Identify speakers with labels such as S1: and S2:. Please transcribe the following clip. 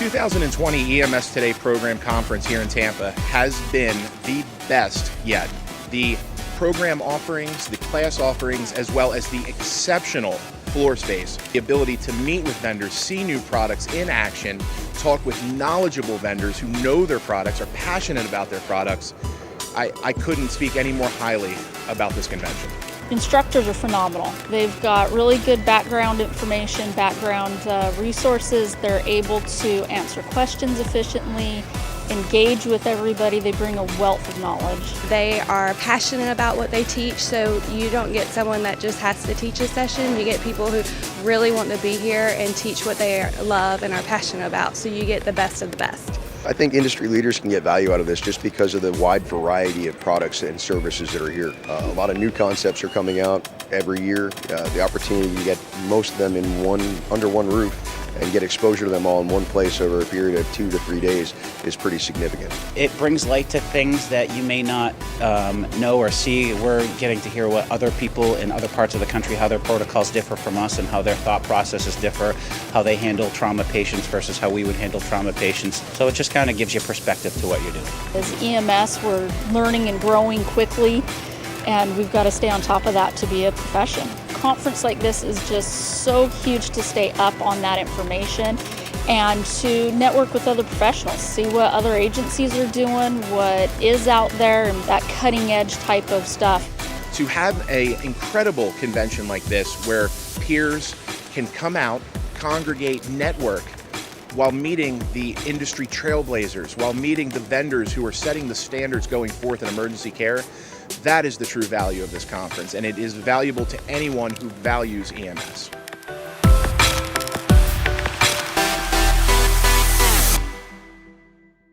S1: 2020 EMS Today program conference here in Tampa has been the best yet. The program offerings, the class offerings, as well as the exceptional floor space, the ability to meet with vendors, see new products in action, talk with knowledgeable vendors who know their products, are passionate about their products. I couldn't speak any more highly about this convention.
S2: Instructors are phenomenal. They've got really good background information, background resources. They're able to answer questions efficiently, engage with everybody. They bring a wealth of knowledge.
S3: They are passionate about what they teach, so you don't get someone that just has to teach a session. You get people who really want to be here and teach what they love and are passionate about, so you get the best of the best.
S4: I think industry leaders can get value out of this just because of the wide variety of products and services that are here. A lot of new concepts are coming out every year. The opportunity to get most of them in under one roof and get exposure to them all in one place over a period of 2 to 3 days is pretty significant.
S5: It brings light to things that you may not know or see. We're getting to hear what other people in other parts of the country, how their protocols differ from us and how their thought processes differ, how they handle trauma patients versus how we would handle trauma patients. So it just kind of gives you perspective to what you're doing.
S2: As EMS, we're learning and growing quickly, and we've got to stay on top of that to be a profession. A conference like this is just so huge to stay up on that information and to network with other professionals, see what other agencies are doing, what is out there, and that cutting edge type of stuff.
S1: To have an incredible convention like this where peers can come out, congregate, network, while meeting the industry trailblazers, while meeting the vendors who are setting the standards going forth in emergency care, that is the true value of this conference, and it is valuable to anyone who values EMS.